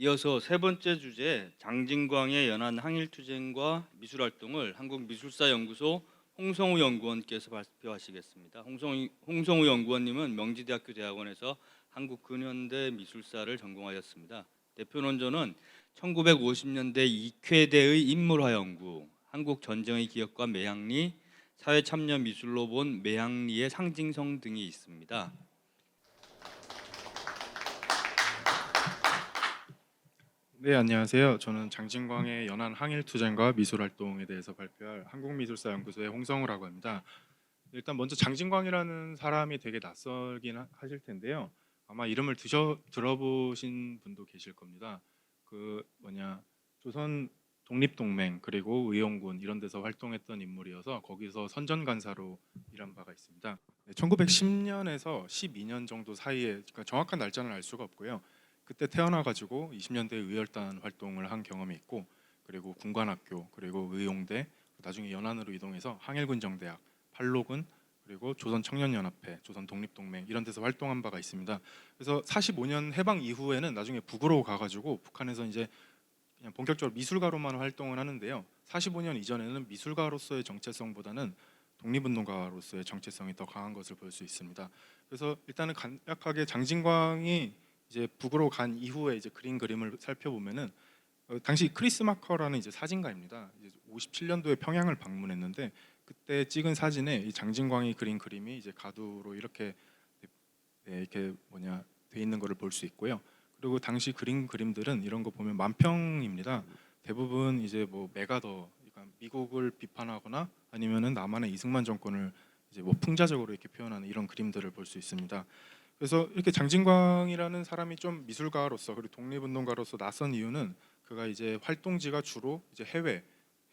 이어서 세 번째 주제 장진광의 연안 항일투쟁과 미술활동을 한국미술사연구소 홍성우 연구원께서 발표하시겠습니다. 홍성우 연구원님은 명지대학교 대학원에서 한국근현대 미술사를 전공하였습니다. 대표 논조는 1950년대 이쾌대의 인물화 연구, 한국 전쟁의 기억과 매향리, 사회 참여 미술로 본 매향리의 상징성 등이 있습니다. 네, 안녕하세요. 저는 장진광의 연안 항일투쟁과 미술활동에 대해서 발표할 한국미술사연구소의 홍성우라고 합니다. 일단 먼저 장진광이라는 사람이 되게 낯설긴 하실 텐데요. 아마 이름을 들어보신 분도 계실 겁니다. 그 뭐냐 조선 독립동맹 그리고 의용군 이런 데서 활동했던 인물이어서 거기서 선전간사로 일한 바가 있습니다. 1910년에서 12년 정도 사이에, 그러니까 정확한 날짜는 알 수가 없고요. 그때 태어나가지고 20년대 의열단 활동을 한 경험이 있고, 그리고 군관학교, 그리고 의용대, 나중에 연안으로 이동해서 항일군정대학, 팔로군, 그리고 조선청년연합회, 조선독립동맹 이런 데서 활동한 바가 있습니다. 그래서 45년 해방 이후에는 나중에 북으로 가가지고 북한에서 이제 그냥 본격적으로 미술가로만 활동을 하는데요. 45년 이전에는 미술가로서의 정체성보다는 독립운동가로서의 정체성이 더 강한 것을 볼 수 있습니다. 그래서 일단은 간략하게 장진광이 이제 북으로 간 이후에 이제 그린 그림을 살펴보면은 당시 크리스 마커라는 이제 사진가입니다. 이제 57년도에 평양을 방문했는데 그때 찍은 사진에 이 장진광이 그린 그림이 이제 가두로 이렇게 이렇게 돼 있는 것을 볼 수 있고요. 그리고 당시 그린 그림들은 이런 거 보면 만평입니다. 대부분 이제 뭐 메가더, 그러니까 미국을 비판하거나 아니면은 남한의 이승만 정권을 이제 뭐 풍자적으로 이렇게 표현하는 이런 그림들을 볼 수 있습니다. 그래서 이렇게 장진광이라는 사람이 좀 미술가로서 그리고 독립운동가로서 나선 이유는 그가 이제 활동지가 주로 이제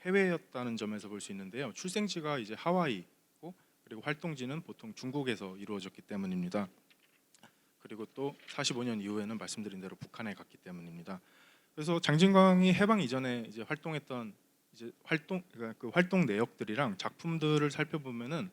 해외였다는 점에서 볼 수 있는데요. 출생지가 이제 하와이고, 그리고 활동지는 보통 중국에서 이루어졌기 때문입니다. 그리고 또 45년 이후에는 말씀드린 대로 북한에 갔기 때문입니다. 그래서 장진광이 해방 이전에 이제 활동했던 이제 그러니까 그 활동 내역들이랑 작품들을 살펴보면은,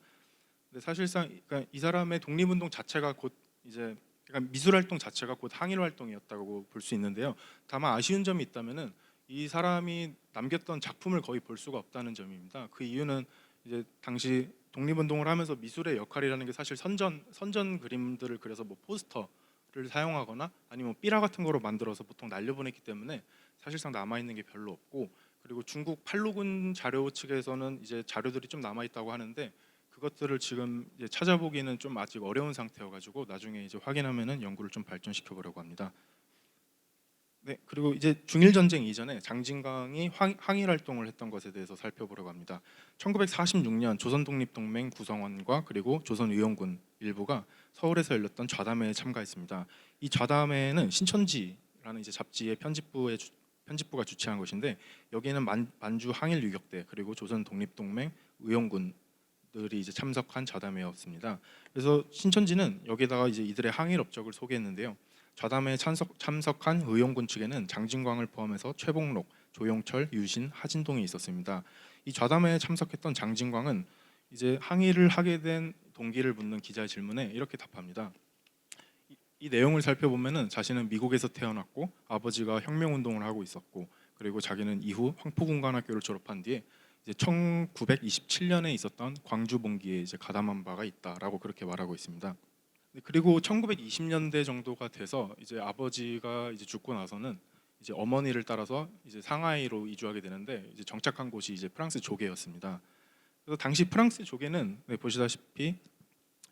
근데 사실상 그러니까 이 사람의 독립운동 자체가 곧 이제 그러니까 미술 활동 자체가 곧 항일 활동이었다고 볼 수 있는데요. 다만 아쉬운 점이 있다면은 이 사람이 남겼던 작품을 거의 볼 수가 없다는 점입니다. 그 이유는 이제 당시 독립운동을 하면서 미술의 역할이라는 게 사실 선전 그림들을 그려서 뭐 포스터를 사용하거나 아니면 뭐 삐라 같은 거로 만들어서 보통 날려보냈기 때문에 사실상 남아 있는 게 별로 없고, 그리고 중국 팔로군 자료 측에서는 이제 자료들이 좀 남아 있다고 하는데 그것들을 지금 이제 찾아보기는 좀 아직 어려운 상태여가지고 나중에 이제 확인하면은 연구를 좀 발전시켜 보려고 합니다. 네, 그리고 이제 중일 전쟁 이전에 장진광이 항일 활동을 했던 것에 대해서 살펴보려고 합니다. 1946년 조선독립동맹 구성원과 그리고 조선의용군 일부가 서울에서 열렸던 좌담회에 참가했습니다. 이 좌담회는 신천지라는 이제 잡지의 편집부가 주최한 것인데, 여기에는 만주 항일 유격대 그리고 조선독립동맹 의용군 들이 이제 참석한 좌담회였습니다. 그래서 신천지는 여기다가 이제 이들의 항일 업적을 소개했는데요. 좌담회에 참석한 의용군 측에는 장진광을 포함해서 최복록, 조용철, 유신, 하진동이 있었습니다. 이 좌담회에 참석했던 장진광은 이제 항일을 하게 된 동기를 묻는 기자의 질문에 이렇게 답합니다. 이 내용을 살펴보면은 자신은 미국에서 태어났고 아버지가 혁명운동을 하고 있었고, 그리고 자기는 이후 황포군관학교를 졸업한 뒤에 이제 1927년에 있었던 광주 봉기에 이제 가담한 바가 있다라고 그렇게 말하고 있습니다. 그리고 1920년대 정도가 돼서 이제 아버지가 이제 죽고 나서는 이제 어머니를 따라서 이제 상하이로 이주하게 되는데, 이제 정착한 곳이 이제 프랑스 조계였습니다. 그래서 당시 프랑스 조계는 보시다시피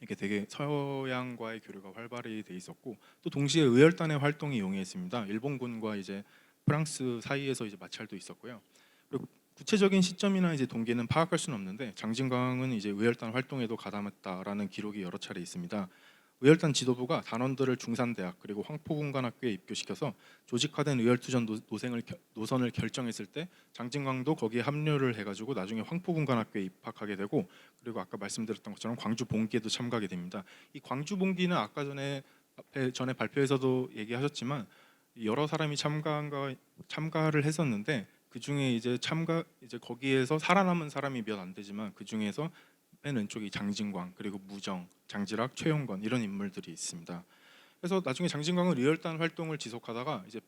이게 되게 서양과의 교류가 활발히 돼 있었고, 또 동시에 의열단의 활동이 용이했습니다. 일본군과 이제 프랑스 사이에서 이제 마찰도 있었고요. 그리고 구체적인 시점이나 이제 동기는 파악할 수는 없는데 장진광은 이제 의열단 활동에도 가담했다라는 기록이 여러 차례 있습니다. 의열단 지도부가 단원들을 중산대학 그리고 황포군관학교에 입교시켜서 조직화된 의열투전 노선을 결정했을 때 장진광도 거기에 합류를 해가지고 나중에 황포군관학교에 입학하게 되고, 그리고 아까 말씀드렸던 것처럼 광주 봉기에도 참가하게 됩니다. 이 광주 봉기는 아까 전에 발표에서도 얘기하셨지만 여러 사람이 참가를 했었는데, 그 중에 이제 거기에서 살아남은 사람이 몇 안 되지만 그 중에서 맨 왼쪽이 장진광, 그리고 무정, 장지락, 최용건 이런 인물들이 있습니다. 그래서 나중에 장진광은 리얼단 활동을 지속하다가 이제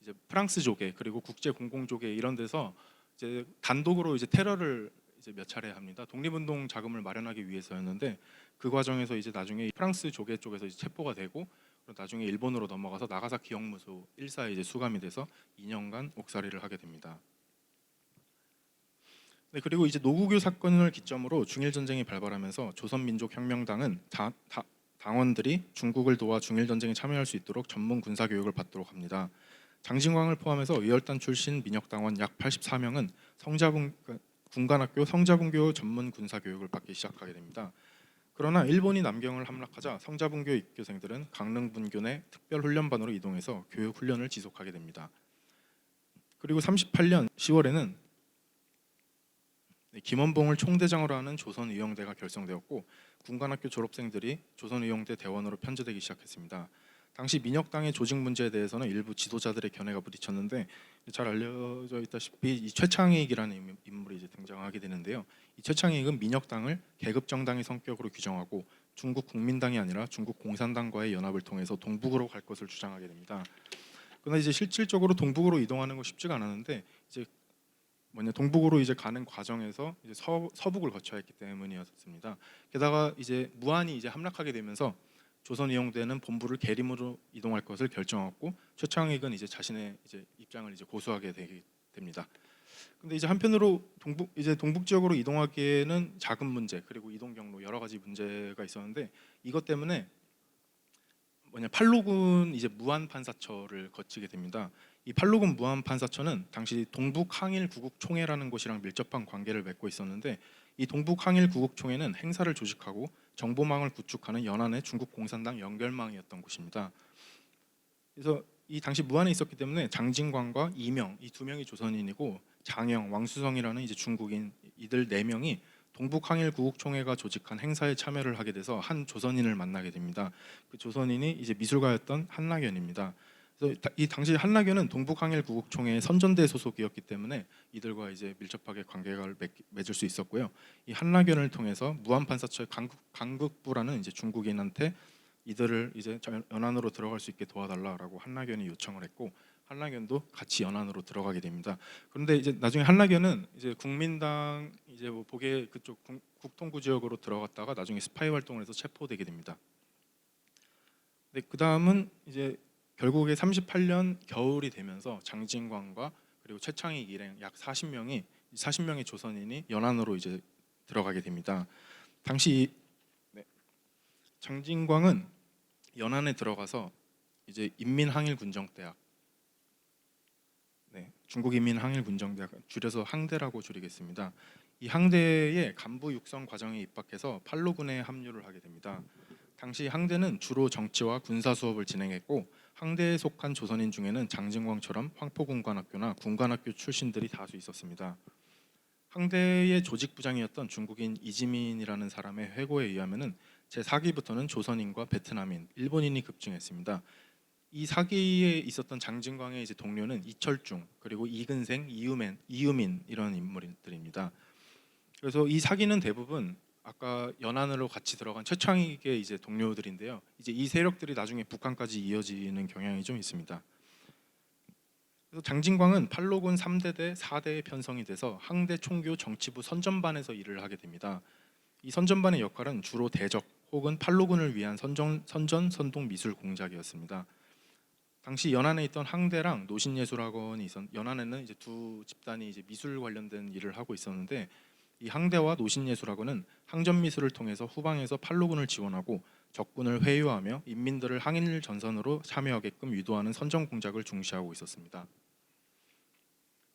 이제 프랑스 조계 그리고 국제 공공 조계 이런 데서 이제 단독으로 이제 테러를 이제 몇 차례 합니다. 독립운동 자금을 마련하기 위해서였는데 그 과정에서 이제 나중에 프랑스 조계 쪽에서 이제 체포가 되고 그리고 나중에 일본으로 넘어가서 나가사키 형무소 1사에 이제 수감이 돼서 2년간 옥살이를 하게 됩니다. 네, 그리고 이제 노구교 사건을 기점으로 중일 전쟁이 발발하면서 조선민족혁명당은 당원들이 중국을 도와 중일 전쟁에 참여할 수 있도록 전문 군사 교육을 받도록 합니다. 장진광을 포함해서 의열단 출신 민혁당원 약 84명은 군관학교 성자분교 전문 군사 교육을 받기 시작하게 됩니다. 그러나 일본이 남경을 함락하자 성자분교 입교생들은 강릉분교 내 특별훈련반으로 이동해서 교육 훈련을 지속하게 됩니다. 그리고 38년 10월에는 김원봉을 총대장으로 하는 조선의용대가 결성되었고 군관학교 졸업생들이 조선의용대 대원으로 편제되기 시작했습니다. 당시 민혁당의 조직 문제에 대해서는 일부 지도자들의 견해가 부딪혔는데 잘 알려져 있다시피 이 최창익이라는 인물이 이제 등장하게 되는데요. 이 최창익은 민혁당을 계급 정당의 성격으로 규정하고 중국 국민당이 아니라 중국 공산당과의 연합을 통해서 동북으로 갈 것을 주장하게 됩니다. 그러나 이제 실질적으로 동북으로 이동하는 거 쉽지가 않았는데 이제 동북으로 이제 가는 과정에서 이제 서북을 거쳐야 했기 때문이었습니다. 게다가 이제 무안이 이제 함락하게 되면서 조선이용대는 본부를 계림으로 이동할 것을 결정했고 최창익은 이제 자신의 이제 입장을 이제 고수하게 되게 됩니다. 근데 이제 한편으로 동북 지역으로 이동하기에는 자금 문제 그리고 이동 경로 여러 가지 문제가 있었는데 이것 때문에 팔로군 이제 무안 판사처를 거치게 됩니다. 이 팔로군 무안 판사처는 당시 동북 항일 구국 총회라는 곳이랑 밀접한 관계를 맺고 있었는데 이 동북 항일 구국 총회는 행사를 조직하고 정보망을 구축하는 연안의 중국 공산당 연결망이었던 곳입니다. 그래서 이 당시 무안에 있었기 때문에 장진광과 이명 이 두 명이 조선인이고 장영, 왕수성이라는 이제 중국인 이들 네 명이 동북 항일 구국 총회가 조직한 행사에 참여를 하게 돼서 한 조선인을 만나게 됩니다. 그 조선인이 이제 미술가였던 한낙연입니다. 그래서 이 당시 한낙연은 동북 항일 구국 총회의 선전대 소속이었기 때문에 이들과 이제 밀접하게 관계를 맺을 수 있었고요. 이 한낙연을 통해서 무안 판사처의 강국부라는 이제 중국인한테 이들을 이제 연안으로 들어갈 수 있게 도와달라라고 한낙연이 요청을 했고 한낙연도 같이 연안으로 들어가게 됩니다. 그런데 이제 나중에 한낙연은 이제 국민당 이제 보게 그쪽 국통구 지역으로 들어갔다가 나중에 스파이 활동을 해서 체포되게 됩니다. 네, 그 다음은 이제 결국에 38년 겨울이 되면서 장진광과 그리고 최창익 일행 약 40명의 조선인이 연안으로 이제 들어가게 됩니다. 당시 장진광은 연안에 들어가서 이제 인민항일군정대학, 중국인민항일군정대학 줄여서 항대라고 줄이겠습니다. 이 항대의 간부 육성 과정에 입학해서 팔로군에 합류를 하게 됩니다. 당시 항대는 주로 정치와 군사 수업을 진행했고 항대에 속한 조선인 중에는 장진광처럼 황포군관학교나 군관학교 출신들이 다수 있었습니다. 항대의 조직부장이었던 중국인 이지민이라는 사람의 회고에 의하면은 제4기부터는 조선인과 베트남인, 일본인이 급증했습니다. 이 사기에 있었던 장진광의 이제 동료는 이철중 그리고 이근생, 이유민 이런 인물들입니다. 그래서 이 사기는 대부분 아까 연안으로 같이 들어간 최창익의 이제 동료들인데요. 이제 이 세력들이 나중에 북한까지 이어지는 경향이 좀 있습니다. 그래서 장진광은 팔로군 3대대 4대에 편성이 돼서 항대 총교 정치부 선전반에서 일을 하게 됩니다. 이 선전반의 역할은 주로 대적 혹은 팔로군을 위한 선동 미술 공작이었습니다. 당시 연안에 있던 항대랑 노신예술학원이 연안에는 이제 두 집단이 이제 미술 관련된 일을 하고 있었는데 이 항대와 노신예술학원은 항전 미술을 통해서 후방에서 팔로군을 지원하고 적군을 회유하며 인민들을 항일 전선으로 참여하게끔 유도하는 선전 공작을 중시하고 있었습니다.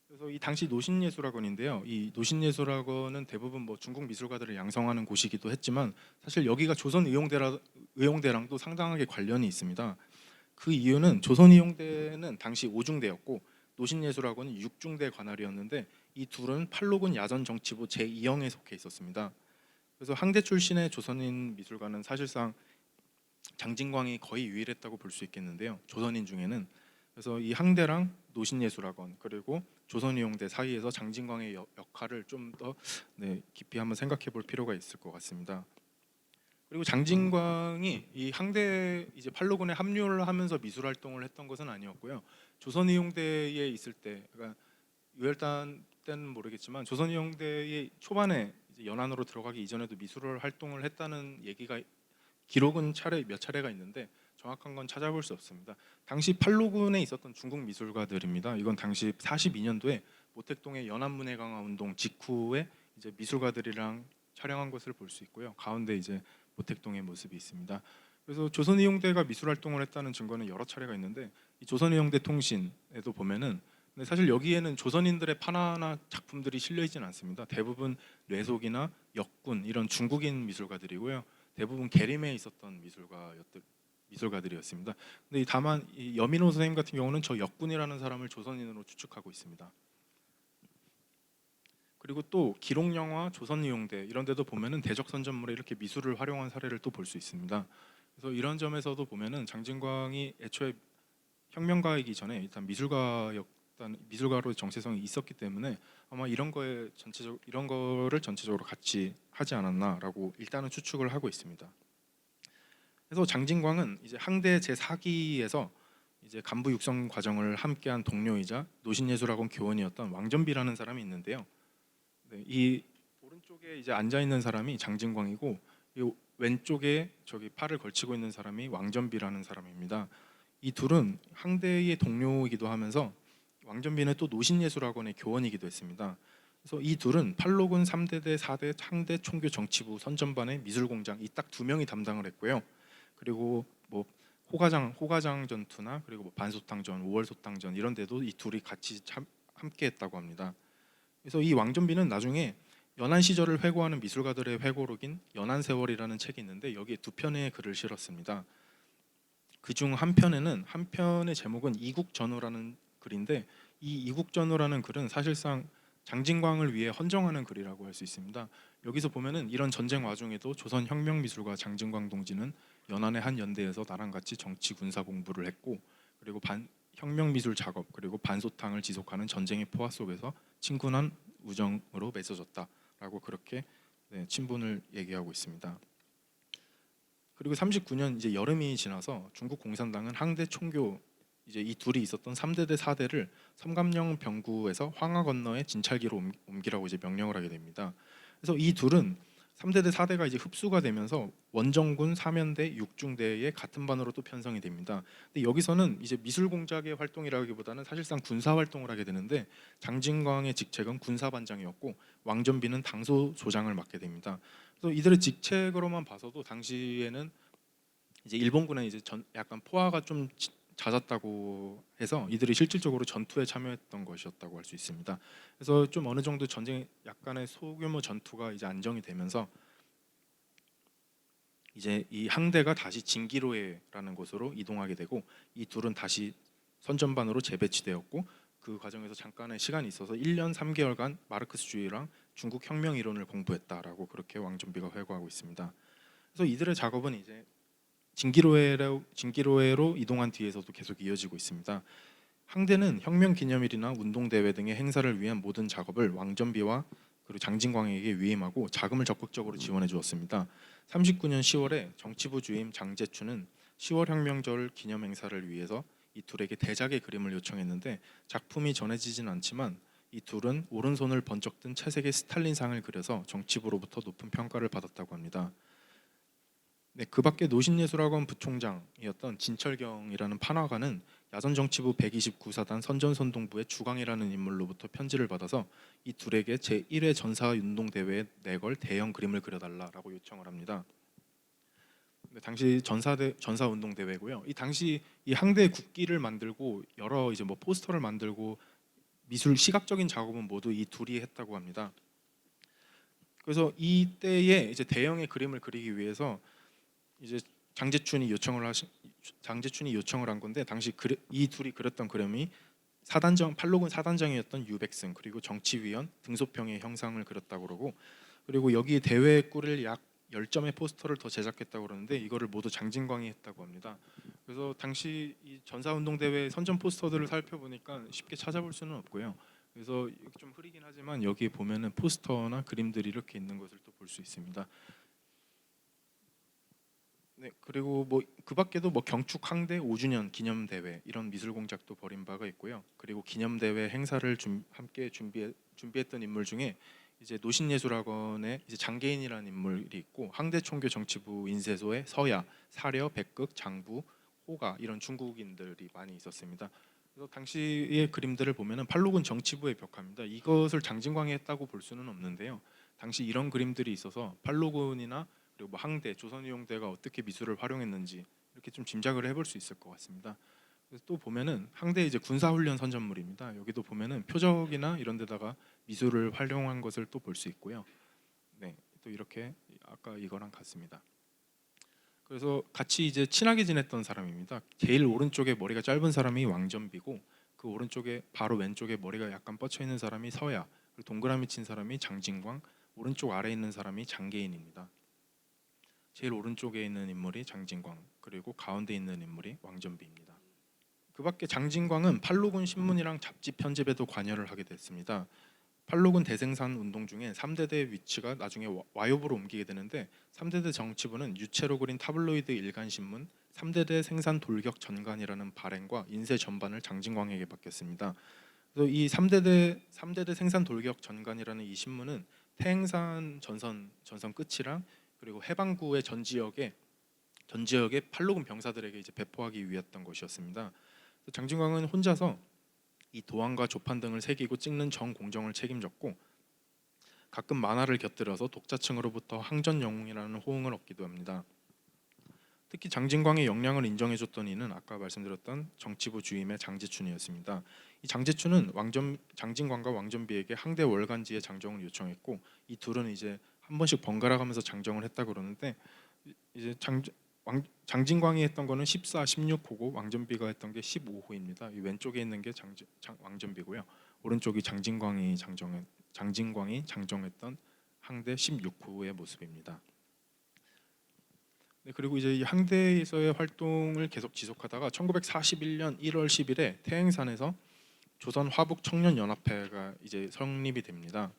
그래서 이 당시 노신예술학원인데요. 이 노신예술학원은 대부분 중국 미술가들을 양성하는 곳이기도 했지만 사실 여기가 조선의용대랑도 상당하게 관련이 있습니다. 그 이유는 조선의용대는 당시 5중대였고 노신예술학원은 6중대 관할이었는데 이 둘은 팔로군 야전 정치부 제2형에 속해 있었습니다. 그래서 항대 출신의 조선인 미술가는 사실상 장진광이 거의 유일했다고 볼 수 있겠는데요. 조선인 중에는. 그래서 이 항대랑 노신예술학원 그리고 조선의용대 사이에서 장진광의 역할을 좀 더 깊이 한번 생각해 볼 필요가 있을 것 같습니다. 그리고 장진광이 이 항대 이제 팔로군에 합류를 하면서 미술 활동을 했던 것은 아니었고요. 조선이용대에 있을 때, 그러니까 유혈단 때는 모르겠지만 조선이용대의 초반에 이제 연안으로 들어가기 이전에도 미술 활동을 했다는 얘기가 기록은 몇 차례가 있는데 정확한 건 찾아볼 수 없습니다. 당시 팔로군에 있었던 중국 미술가들입니다. 이건 당시 42년도에 모택동의 연안문해강화 운동 직후에 이제 미술가들이랑 촬영한 것을 볼 수 있고요. 가운데 이제 모택동의 모습이 있습니다. 그래서 조선이용대가 미술 활동을 했다는 증거는 여러 차례가 있는데 이 조선이용대 통신에도 보면은 근데 사실 여기에는 조선인들의 판화나 작품들이 실려 있지는 않습니다. 대부분 뇌속이나 역군 이런 중국인 미술가들이고요. 대부분 계림에 있었던 미술가들이었습니다. 근데 다만 이 여민호 선생님 같은 경우는 저 역군이라는 사람을 조선인으로 추측하고 있습니다. 그리고 또 기록 영화 조선이용대 이런 데도 보면은 대적 선전물에 이렇게 미술을 활용한 사례를 또 볼 수 있습니다. 그래서 이런 점에서도 보면은 장진광이 애초에 혁명가이기 전에 일단 미술가로 정체성이 있었기 때문에 아마 이런 거를 전체적으로 같이 하지 않았나라고 일단은 추측을 하고 있습니다. 그래서 장진광은 이제 항대 제4기에서 이제 간부 육성 과정을 함께한 동료이자 노신예술학원 교원이었던 왕전비라는 사람이 있는데요. 네, 이 오른쪽에 이제 앉아 있는 사람이 장진광이고 이 왼쪽에 저기 팔을 걸치고 있는 사람이 왕전비라는 사람입니다. 이 둘은 항대의 동료이기도 하면서 왕전비는 또 노신예술학원의 교원이기도 했습니다. 그래서 이 둘은 팔로군 3대대 4대 항대 총교 정치부 선전반의 미술공장 이 딱 두 명이 담당을 했고요. 그리고 뭐 호가장 전투나 그리고 뭐 반소탕전, 5월 소탕전 이런 데도 이 둘이 같이 함께했다고 합니다. 그래서 이 왕전비는 나중에 연안 시절을 회고하는 미술가들의 회고록인 연안세월이라는 책이 있는데 여기에 두 편의 글을 실었습니다. 그중 한 편의 제목은 이국전후라는 글인데 이 이국전후라는 글은 사실상 장진광을 위해 헌정하는 글이라고 할 수 있습니다. 여기서 보면은 이런 전쟁 와중에도 조선 혁명미술가 장진광 동지는 연안의 한 연대에서 나랑 같이 정치 군사 공부를 했고 그리고 혁명미술 작업 그리고 반소탕을 지속하는 전쟁의 포화 속에서 친근한 우정으로 맺어졌다라고 그렇게 친분을 얘기하고 있습니다. 그리고 39년 이제 여름이 지나서 중국 공산당은 항대 총교 이제 이 둘이 있었던 3대대 4대를 섬감령 병구에서 황하 건너에 진찰기로 옮기라고 이제 명령을 하게 됩니다. 그래서 이 둘은 3대대 4대가 이제 흡수가 되면서 원정군, 사면대, 육중대에 같은 반으로 또 편성이 됩니다. 근데 여기서는 이제 미술 공작의 활동이라기보다는 사실상 군사 활동을 하게 되는데 장진광의 직책은 군사반장이었고 왕전비는 당소조장을 맡게 됩니다. 그래서 이들의 직책으로만 봐서도 당시에는 이제 일본군은 이제 약간 포화가 좀 잦았다고 해서 이들이 실질적으로 전투에 참여했던 것이었다고 할 수 있습니다. 그래서 좀 어느 정도 전쟁 약간의 소규모 전투가 이제 안정이 되면서 이제 이 항대가 다시 진기로에라는 곳으로 이동하게 되고 이 둘은 다시 선전반으로 재배치되었고 그 과정에서 잠깐의 시간이 있어서 1년 3개월간 마르크스주의랑 중국 혁명 이론을 공부했다라고 그렇게 왕존비가 회고하고 있습니다. 그래서 이들의 작업은 이제 진기로회로 이동한 뒤에서도 계속 이어지고 있습니다. 항대는 혁명 기념일이나 운동 대회 등의 행사를 위한 모든 작업을 왕전비와 그리고 장진광에게 위임하고 자금을 적극적으로 지원해 주었습니다. 39년 10월에 정치부 주임 장제추는 10월 혁명절 기념 행사를 위해서 이 둘에게 대작의 그림을 요청했는데 작품이 전해지진 않지만 이 둘은 오른손을 번쩍 든 채색의 스탈린상을 그려서 정치부로부터 높은 평가를 받았다고 합니다. 네, 그밖에 노신예술학원 부총장이었던 진철경이라는 판화가는 야전정치부 129사단 선전선동부의 주광이라는 인물로부터 편지를 받아서 이 둘에게 제1회 전사운동대회에 내걸 대형 그림을 그려달라고 요청을 합니다. 당시 전사운동대회고요. 이 당시 이 항대 국기를 만들고 여러 이제 뭐 포스터를 만들고 미술 시각적인 작업은 모두 이 둘이 했다고 합니다. 그래서 이때에 이제 대형의 그림을 그리기 위해서 이제 장제춘이 요청을 한 건데 당시 이 둘이 그렸던 그림이 팔로군 사단장이었던 유백승 그리고 정치위원 등소평의 형상을 그렸다고 그러고 그리고 여기 대회에 꾸릴 약 10점의 포스터를 더 제작했다고 그러는데 이거를 모두 장진광이 했다고 합니다. 그래서 당시 이 전사운동대회 선전 포스터들을 살펴보니까 쉽게 찾아볼 수는 없고요. 그래서 좀 흐리긴 하지만 여기 보면은 포스터나 그림들이 이렇게 있는 것을 또 볼 수 있습니다. 네, 그리고 뭐 그 밖에도 뭐 경축 항대 5주년 기념 대회 이런 미술 공작도 벌인 바가 있고요. 그리고 기념 대회 행사를 함께 준비했던 인물 중에 이제 노신예술학원의 이제 장계인이라는 인물이 있고 항대 총교 정치부 인쇄소의 서야, 사려, 백극, 장부, 호가 이런 중국인들이 많이 있었습니다. 그래서 당시의 그림들을 보면은 팔로군 정치부의 벽화입니다. 이것을 장진광이 했다고 볼 수는 없는데요. 당시 이런 그림들이 있어서 팔로군이나 그리고 뭐 항대, 조선의용대가 어떻게 미술을 활용했는지 이렇게 좀 짐작을 해볼 수 있을 것 같습니다. 그래서 또 보면은 항대 이제 군사훈련 선전물입니다. 여기도 보면은 표적이나 이런 데다가 미술을 활용한 것을 또 볼 수 있고요. 네, 또 이렇게 아까 이거랑 같습니다. 그래서 같이 이제 친하게 지냈던 사람입니다. 제일 오른쪽에 머리가 짧은 사람이 왕전비고 그 오른쪽에 바로 왼쪽에 머리가 약간 뻗쳐 있는 사람이 서야, 그리고 동그라미 친 사람이 장진광, 오른쪽 아래에 있는 사람이 장계인입니다. 제일 오른쪽에 있는 인물이 장진광, 그리고 가운데 있는 인물이 왕전비입니다. 그밖에 장진광은 팔로군 신문이랑 잡지 편집에도 관여를 하게 됐습니다. 팔로군 대생산 운동 중에 3대대 위치가 나중에 와요부로 옮기게 되는데 3대대 정치부는 유체로 그린 타블로이드 일간 신문 3대대 생산 돌격 전간이라는 발행과 인쇄 전반을 장진광에게 맡겼습니다. 그래서 이 3대대 생산 돌격 전간이라는 이 신문은 태행산 전선 끝이랑 그리고 해방구의 전 지역에 팔로군 병사들에게 이제 배포하기 위했던 것이었습니다. 장진광은 혼자서 이 도안과 조판 등을 새기고 찍는 정 공정을 책임졌고 가끔 만화를 곁들여서 독자층으로부터 항전 영웅이라는 호응을 얻기도 합니다. 특히 장진광의 역량을 인정해줬던 이는 아까 말씀드렸던 정치부 주임의 장제춘이었습니다. 이 장제춘은 장진광과 왕전비에게 항대 월간지에 장정을 요청했고 이 둘은 이제 한 번씩 번갈아가면서 장정을 했다 그러는데 이제 장진광이 했던 거는 14, 16호고 왕전비가 했던 게 15호입니다. 이 왼쪽에 있는 게 왕전비고요. 오른쪽이 장진광이 장정했던 항대 16호의 모습입니다. 네, 그리고 이제 이 항대에서의 활동을 계속 지속하다가 1941년 1월 10일에 태행산에서 조선 화북 청년 연합회가 이제 성립이 됩니다.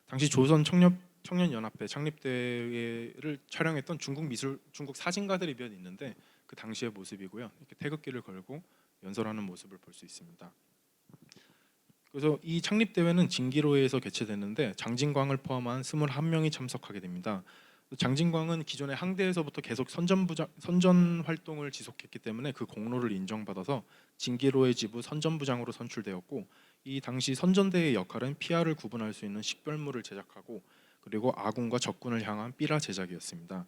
당시 조선 청년 연합회 창립 대회를 촬영했던 중국 사진가들이 몇 있는데 그 당시의 모습이고요. 이렇게 태극기를 걸고 연설하는 모습을 볼 수 있습니다. 그래서 이 창립 대회는 진기로에서 개최됐는데 장진광을 포함한 21명이 참석하게 됩니다. 장진광은 기존의 항대에서부터 계속 선전 활동을 지속했기 때문에 그 공로를 인정받아서 진기로의 지부 선전부장으로 선출되었고 이 당시 선전대의 역할은 피아를 구분할 수 있는 식별물을 제작하고 그리고 아군과 적군을 향한 삐라 제작이었습니다.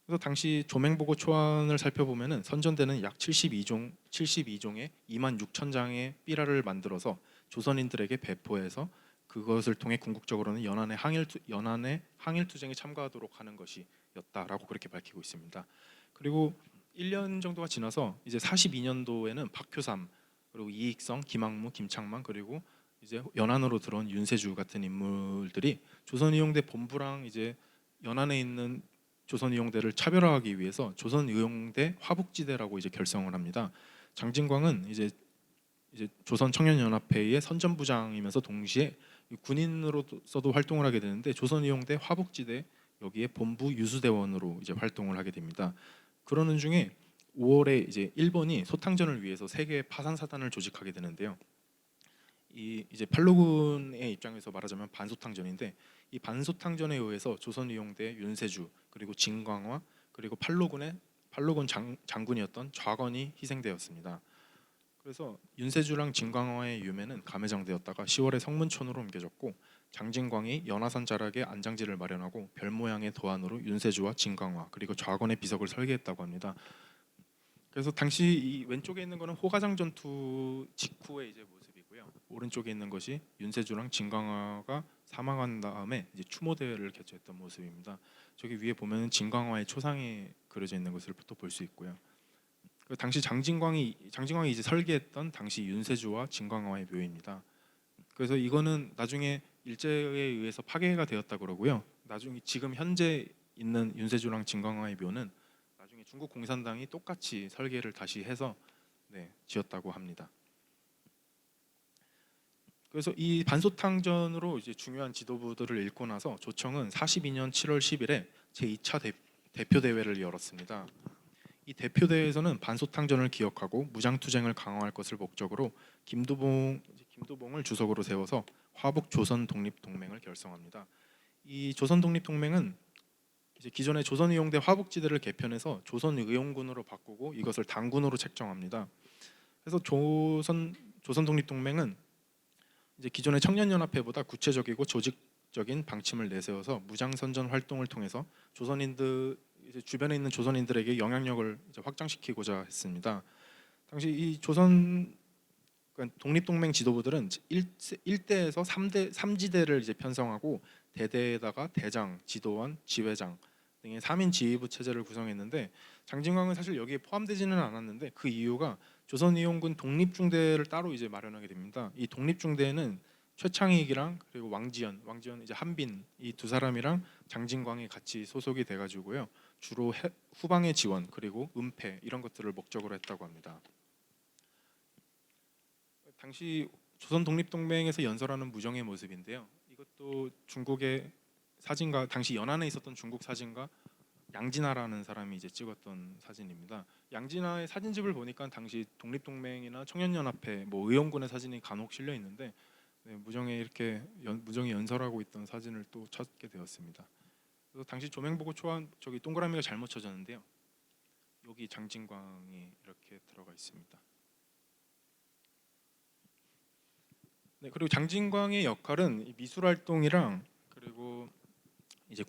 그래서 당시 조맹보고 초안을 살펴보면은 선전대는 약 72종의 2만 6천 장의 삐라를 만들어서 조선인들에게 배포해서 그것을 통해 궁극적으로는 연안의 항일 투쟁에 참가하도록 하는 것이었다라고 그렇게 밝히고 있습니다. 그리고 1년 정도가 지나서 이제 42년도에는 박효삼 그리고 이익성, 김학무, 김창만 그리고 이제 연안으로 들어온 윤세주 같은 인물들이 조선의용대 본부랑 이제 연안에 있는 조선의용대를 차별화하기 위해서 조선의용대 화북지대라고 이제 결성을 합니다. 장진광은 이제 조선 청년연합회의 선전부장이면서 동시에 군인으로서도 활동을 하게 되는데 조선의용대 화북지대 여기에 본부 유수대원으로 이제 활동을 하게 됩니다. 그러는 중에 5월에 이제 일본이 소탕전을 위해서 세계 파산 사단을 조직하게 되는데요. 이 이제 팔로군의 입장에서 말하자면 반소탕전인데 이 반소탕전에 의해서 조선의용대 윤세주 그리고 진광화 그리고 팔로군 장군이었던 좌건이 희생되었습니다. 그래서 윤세주랑 진광화의 유매는 감해장되었다가 10월에 성문촌으로 옮겨졌고 장진광이 연화산 자락에 안장지를 마련하고 별 모양의 도안으로 윤세주와 진광화 그리고 좌건의 비석을 설계했다고 합니다. 그래서 당시 이 왼쪽에 있는 거는 호가장 전투 직후의 이제 모습이고요. 오른쪽에 있는 것이 윤세주랑 진광화가 사망한 다음에 이제 추모대회를 개최했던 모습입니다. 저기 위에 보면은 진광화의 초상이 그려져 있는 것을 또 볼 수 있고요. 그 당시 장진광이 이제 설계했던 당시 윤세주와 진광화의 묘입니다. 그래서 이거는 나중에 일제에 의해서 파괴가 되었다 그러고요. 나중에 지금 현재 있는 윤세주랑 진광화의 묘는 나중에 중국 공산당이 똑같이 설계를 다시 해서 지었다고 합니다. 그래서 이 반소탕전으로 이제 중요한 지도부들을 잃고 나서 조청은 42년 7월 10일에 제2차 대표 대회를 열었습니다. 이 대표 대회에서는 반소탕전을 기억하고 무장투쟁을 강화할 것을 목적으로 김두봉을 주석으로 세워서 화북 조선 독립 동맹을 결성합니다. 이 조선 독립 동맹은 이제 기존의 조선의용대 화북지대를 개편해서 조선의용군으로 바꾸고 이것을 당군으로 책정합니다. 그래서 조선 독립 동맹은 이제 기존의 청년연합회보다 구체적이고 조직적인 방침을 내세워서 무장선전 활동을 통해서 조선인들 이제 주변에 있는 조선인들에게 영향력을 이제 확장시키고자 했습니다. 당시 이 조선 그러니까 독립동맹 지도부들은 1대에서 3지대를 이제 편성하고 대대에다가 대장, 지도원, 지회장 등의 3인 지휘부 체제를 구성했는데 장진광은 사실 여기에 포함되지는 않았는데 그 이유가 조선의용군 독립중대를 따로 이제 마련하게 됩니다. 이 독립중대에는 최창익이랑 그리고 왕지연 이제 한빈 이 두 사람이랑 장진광이 같이 소속이 돼가지고요. 주로 후방의 지원 그리고 은폐 이런 것들을 목적으로 했다고 합니다. 당시 조선 독립동맹에서 연설하는 무정의 모습인데요. 이것도 중국의 사진가 당시 연안에 있었던 중국 사진가 양진하라는 사람이 이제 찍었던 사진입니다. 양진하의 사진집을 보니까 당시 독립동맹이나 청년연합회, 뭐 의용군의 사진이 간혹 실려 있는데 무정이 이렇게 무정이 연설하고 있던 사진을 또 찾게 되었습니다. 그래서 당시 조명 보고 초안 저기 동그라미가 잘못 쳐졌는데요. 여기 장진광이 이렇게 들어가 있습니다. 네, 그리고 장진광의 역할은 미술 활동이랑 그리고 이제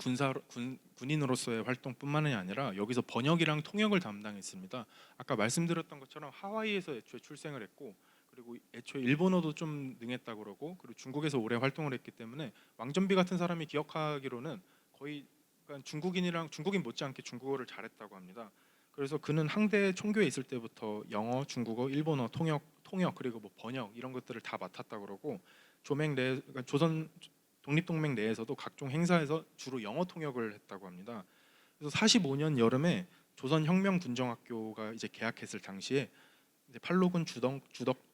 군인으로서의 활동뿐만이 아니라 여기서 번역이랑 통역을 담당했습니다. 아까 말씀드렸던 것처럼 하와이에서 애초에 출생을 했고 그리고 애초에 일본어도 좀 능했다고 그러고 그리고 중국에서 오래 활동을 했기 때문에 왕전비 같은 사람이 기억하기로는 거의 그러니까 중국인 못지않게 중국어를 잘했다고 합니다. 그래서 그는 항대 총교에 있을 때부터 영어, 중국어, 일본어 통역 그리고 뭐 번역 이런 것들을 다 맡았다 그러고 그러니까 조선 독립동맹 내에서도 각종 행사에서 주로 영어 통역을 했다고 합니다. 그래서 45년 여름에 조선혁명군정학교가 이제 개학했을 당시에 이제 팔로군 주덕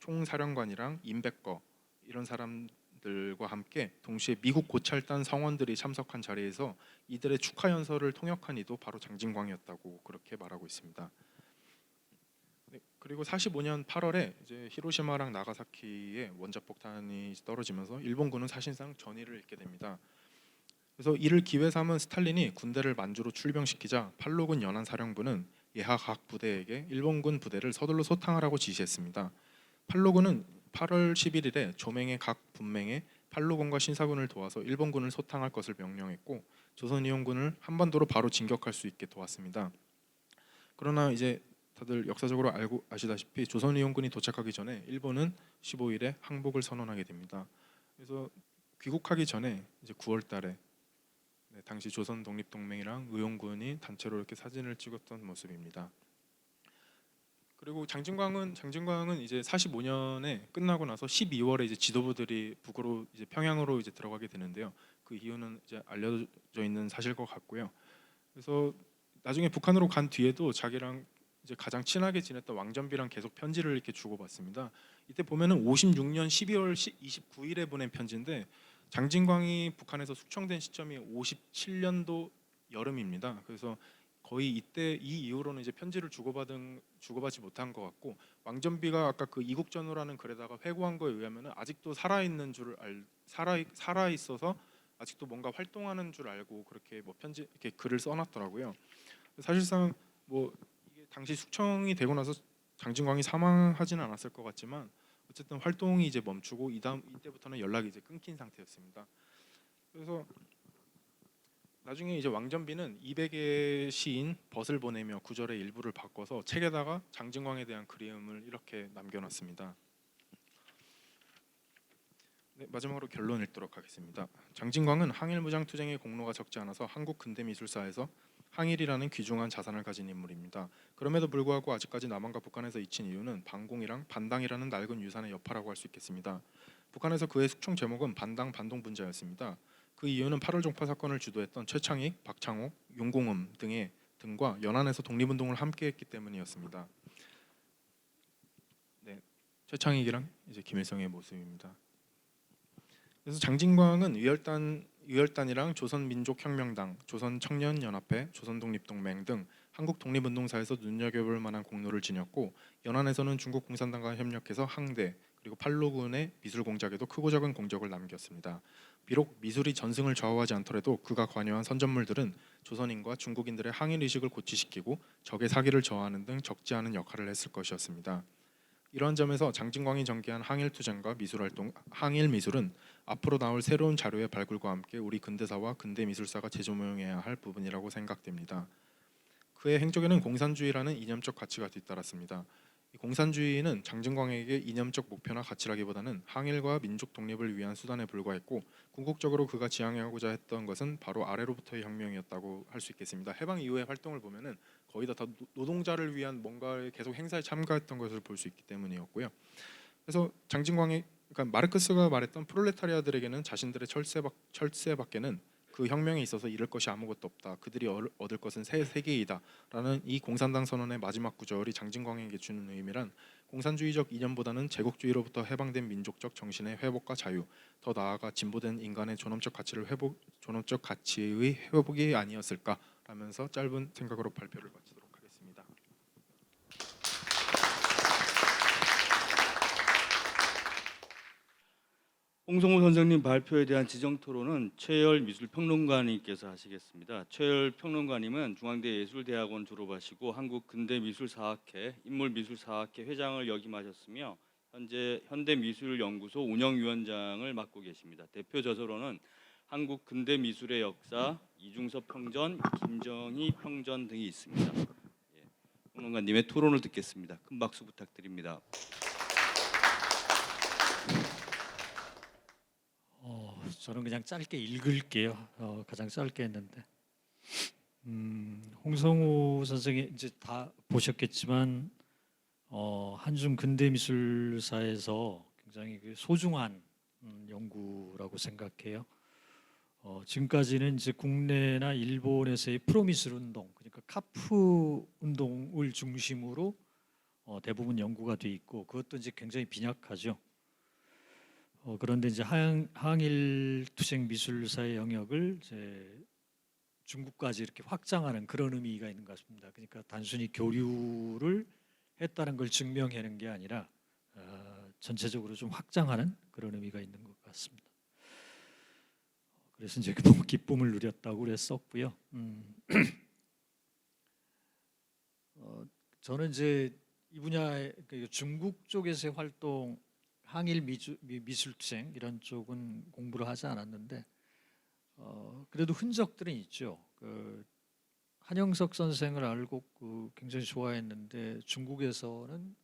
총사령관이랑 임백거 이런 사람들과 함께 동시에 미국 고찰단 성원들이 참석한 자리에서 이들의 축하 연설을 통역한 이도 바로 장진광이었다고 그렇게 말하고 있습니다. 네, 그리고 45년 8월에 이제 히로시마랑 나가사키에 원자폭탄이 떨어지면서 일본군은 사실상 전의를 잃게 됩니다. 그래서 이를 기회 삼은 스탈린이 군대를 만주로 출병시키자 팔로군 연안사령부는 예하 각 부대에게 일본군 부대를 서둘러 소탕하라고 지시했습니다. 팔로군은 8월 11일에 조맹의 각 분맹에 팔로군과 신사군을 도와서 일본군을 소탕할 것을 명령했고 조선이용군을 한반도로 바로 진격할 수 있게 도왔습니다. 그러나 이제 다들 역사적으로 알고 아시다시피 조선의용군이 도착하기 전에 일본은 15일에 항복을 선언하게 됩니다. 그래서 귀국하기 전에 이제 9월달에 당시 조선 독립동맹이랑 의용군이 단체로 이렇게 사진을 찍었던 모습입니다. 그리고 장진광은 이제 45년에 끝나고 나서 12월에 이제 지도부들이 북으로 이제 평양으로 이제 들어가게 되는데요. 그 이유는 이제 알려져 있는 사실일 것 같고요. 그래서 나중에 북한으로 간 뒤에도 자기랑 이제 가장 친하게 지냈던 왕전비랑 계속 편지를 이렇게 주고받습니다. 이때 보면은 56년 12월 29일에 보낸 편지인데 장진광이 북한에서 숙청된 시점이 57년도 여름입니다. 그래서 거의 이때 이 이후로는 이제 편지를 주고받지 못한 것 같고 왕전비가 아까 그 이국전후라는 글에다가 회고한 거에 의하면은 아직도 살아 있어서 아직도 뭔가 활동하는 줄 알고 그렇게 뭐 편지 이렇게 글을 써놨더라고요. 사실상 뭐 이게 당시 숙청이 되고 나서 장진광이 사망하지는 않았을 것 같지만 어쨌든 활동이 이제 멈추고 이때부터는 연락이 이제 끊긴 상태였습니다. 그래서 나중에 이제 왕전비는 200의 시인 벗을 보내며 구절의 일부를 바꿔서 책에다가 장진광에 대한 그리움을 이렇게 남겨놨습니다. 네, 마지막으로 결론 읽도록 하겠습니다. 장진광은 항일무장투쟁의 공로가 적지 않아서 한국 근대미술사에서 항일이라는 귀중한 자산을 가진 인물입니다. 그럼에도 불구하고 아직까지 남한과 북한에서 잊힌 이유는 반공이랑 반당이라는 낡은 유산의 여파라고 할 수 있겠습니다. 북한에서 그의 숙청 제목은 반당 반동 분자였습니다. 그 이유는 8월 종파 사건을 주도했던 최창익, 박창옥, 윤공음 등과 연안에서 독립운동을 함께했기 때문이었습니다. 네, 최창익이랑 이제 김일성의 모습입니다. 그래서 장진광은 위열단 유혈단이랑 조선민족혁명당, 조선청년연합회, 조선독립동맹 등 한국 독립운동사에서 눈여겨볼 만한 공로를 지녔고 연안에서는 중국 공산당과 협력해서 항대 그리고 팔로군의 미술 공작에도 크고 작은 공적을 남겼습니다. 비록 미술이 전승을 좌우하지 않더라도 그가 관여한 선전물들은 조선인과 중국인들의 항일 의식을 고취시키고 적의 사기를 저하는 등 적지 않은 역할을 했을 것이었습니다. 이러한 점에서 장진광이 전개한 항일투쟁과 미술활동, 항일미술은 앞으로 나올 새로운 자료의 발굴과 함께 우리 근대사와 근대미술사가 재조명해야 할 부분이라고 생각됩니다. 그의 행적에는 공산주의라는 이념적 가치가 뒤따랐습니다. 이 공산주의는 장진광에게 이념적 목표나 가치라기보다는 항일과 민족 독립을 위한 수단에 불과했고 궁극적으로 그가 지향하고자 했던 것은 바로 아래로부터의 혁명이었다고 할 수 있겠습니다. 해방 이후의 활동을 보면은 거의 다 노동자를 위한 뭔가에 계속 행사에 참가했던 것을 볼 수 있기 때문이었고요. 그래서 장진광이 그러니까 마르크스가 말했던 프롤레타리아들에게는 자신들의 철새밖에는 그 혁명에 있어서 잃을 것이 아무것도 없다. 그들이 얻을 것은 새 세계이다라는 이 공산당 선언의 마지막 구절이 장진광에게 주는 의미란 공산주의적 이념보다는 제국주의로부터 해방된 민족적 정신의 회복과 자유, 더 나아가 진보된 인간의 존엄적 가치의 회복이 아니었을까라면서 짧은 생각으로 발표를 마치도록 하겠습니다. 홍성우 선생님 발표에 대한 지정 토론은 최열 미술평론가님께서 하시겠습니다. 최열 평론가님은 중앙대 예술대학원 졸업하시고 한국 근대미술사학회 인물미술사학회 회장을 역임하셨으며 현재 현대미술연구소 운영위원장을 맡고 계십니다. 대표 저서로는 한국 근대미술의 역사, 이중섭 평전, 김정희 평전 등이 있습니다. 예, 평론가님의 토론을 듣겠습니다. 큰 박수 부탁드립니다. 저는 그냥 짧게 읽을게요. 가장 짧게 했는데 홍성우 선생이 이제 다 보셨겠지만 한중 근대미술사에서 굉장히 그 소중한 연구라고 생각해요. 지금까지는 이제 국내나 일본에서의 프로미술 운동, 그러니까 카프 운동을 중심으로 대부분 연구가 돼 있고 그것도 이제 굉장히 빈약하죠. 그런데 이제 항일 투쟁 미술사의 영역을 이제 중국까지 이렇게 확장하는 그런 의미가 있는 것 같습니다. 그러니까 단순히 교류를 했다는 걸 증명하는 게 아니라 전체적으로 좀 확장하는 그런 의미가 있는 것 같습니다. 그래서 이제 너무 기쁨을 누렸다고 그랬었고요. 저는 이제 이 분야의 중국 쪽에서의 활동, 항일 미술투쟁 이런 쪽은 공부를 하지 않았는데 그래도 흔적들은 있죠. 한영석 선생을 알고 굉장히 좋아했는데 중국에서는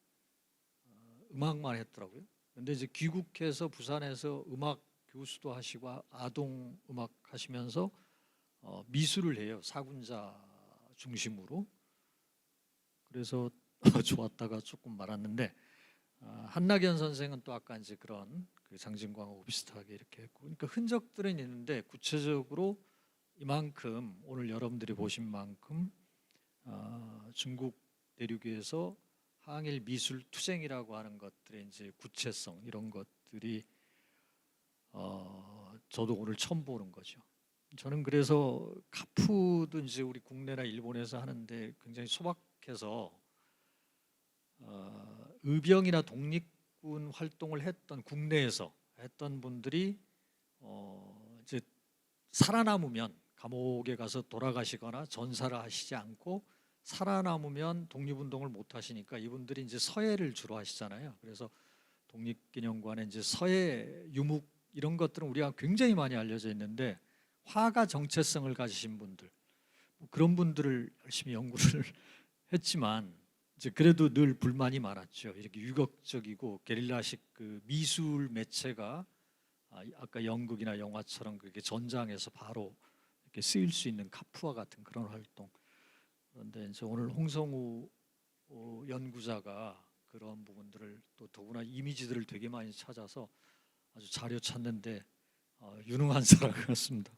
음악만 했더라고요. 근데 이제 귀국해서 부산에서 음악 교수도 하시고 아동 음악 하시면서 미술을 해요. 사군자 중심으로. 그래서 좋았다가 조금 말았는데 한낙연 선생은 또 아까 이제 그런 그 장진광하고 비슷하게 이렇게 했고, 그러니까 흔적들은 있는데 구체적으로 이만큼 오늘 여러분들이 보신 만큼 중국 대륙에서 항일 미술 투쟁이라고 하는 것들의 이제 구체성 이런 것들이 저도 오늘 처음 보는 거죠. 저는 그래서 카푸도 이제 우리 국내나 일본에서 하는데 굉장히 소박해서 의병이나 독립군 활동을 했던 국내에서 했던 분들이 이제 살아남으면 감옥에 가서 돌아가시거나 전사를 하시지 않고 살아남으면 독립운동을 못 하시니까 이분들이 이제 서예를 주로 하시잖아요. 그래서 독립기념관에 이제 서예 유목 이런 것들은 우리가 굉장히 많이 알려져 있는데 화가 정체성을 가지신 분들 그런 분들을 열심히 연구를 했지만 이제 그래도 늘 불만이 많았죠. 이렇게 유격적이고 게릴라식 그 미술 매체가 아까 연극이나 영화처럼 그렇게 전장에서 바로 이렇게 쓰일 수 있는 카프와 같은 그런 활동. 그런데 이제 오늘 홍성우 연구자가 그런 부분들을 또 더구나 이미지들을 되게 많이 찾아서 아주 자료 찾는데 유능한 사람 같습니다.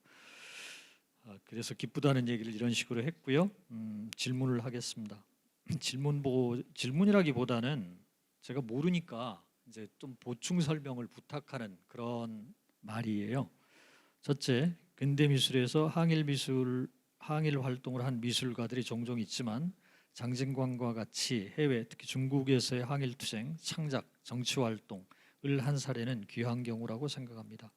그래서 기쁘다는 얘기를 이런 식으로 했고요. 질문을 하겠습니다. 질문이라기보다는 제가 모르니까 이제 좀 보충 설명을 부탁하는 그런 말이에요. 첫째, 근대 미술에서 항일 활동을 한 미술가들이 종종 있지만 장진광과 같이 해외, 특히 중국에서의 항일 투쟁, 창작, 정치 활동을 한 사례는 귀한 경우라고 생각합니다.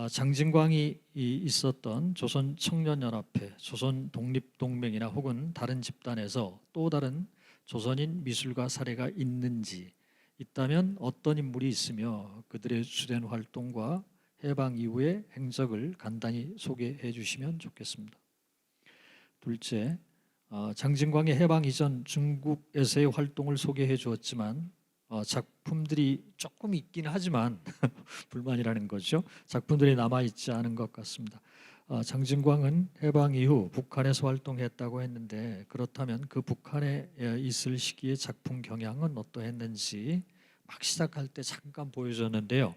장진광이 있었던 조선 청년연합회, 조선 독립동맹이나 혹은 다른 집단에서 또 다른 조선인 미술가 사례가 있는지, 있다면 어떤 인물이 있으며 그들의 주된 활동과 해방 이후의 행적을 간단히 소개해 주시면 좋겠습니다. 둘째, 장진광의 해방 이전 중국에서의 활동을 소개해 주었지만 작품들이 조금 있긴 하지만 불만이라는 거죠. 작품들이 남아 있지 않은 것 같습니다. 장진광은 해방 이후 북한에서 활동했다고 했는데 그렇다면 그 북한에 있을 시기의 작품 경향은 어떠했는지 막 시작할 때 잠깐 보여줬는데요.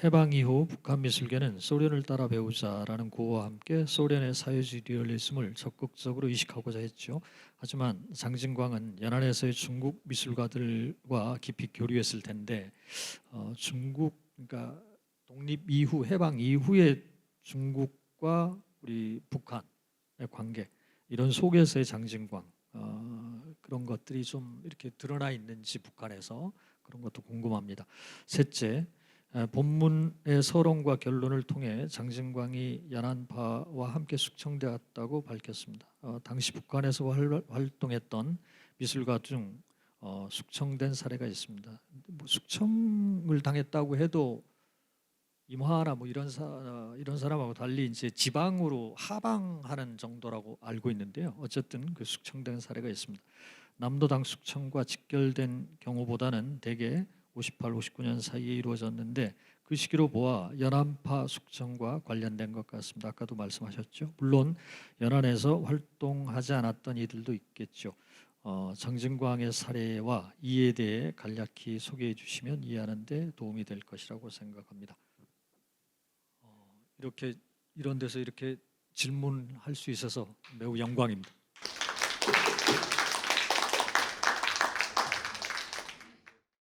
해방 이후 북한 미술계는 소련을 따라 배우자라는 구호와 함께 소련의 사회주의 리얼리즘을 적극적으로 의식하고자 했죠. 하지만 장진광은 연안에서의 중국 미술가들과 깊이 교류했을 텐데 중국, 그러니까 독립 이후 해방 이후의 중국과 우리 북한의 관계, 이런 속에서의 장진광, 그런 것들이 좀 이렇게 드러나 있는지 북한에서 그런 것도 궁금합니다. 셋째, 본문의 서론과 결론을 통해 장진광이 연안파와 함께 숙청되었다고 밝혔습니다. 당시 북한에서 활동했던 미술가 중 숙청된 사례가 있습니다. 뭐 숙청을 당했다고 해도 임화나 뭐 이런 사람하고 달리 이제 지방으로 하방하는 정도라고 알고 있는데요. 어쨌든 그 숙청된 사례가 있습니다. 남도당 숙청과 직결된 경우보다는 대개 58, 59년 사이에 이루어졌는데 그 시기로 보아 연안파 숙청과 관련된 것 같습니다. 아까도 말씀하셨죠. 물론 연안에서 활동하지 않았던 이들도 있겠죠. 장진광의 사례와 이에 대해 간략히 소개해 주시면 이해하는 데 도움이 될 것이라고 생각합니다. 이렇게 이런 데서 이렇게 질문할 수 있어서 매우 영광입니다.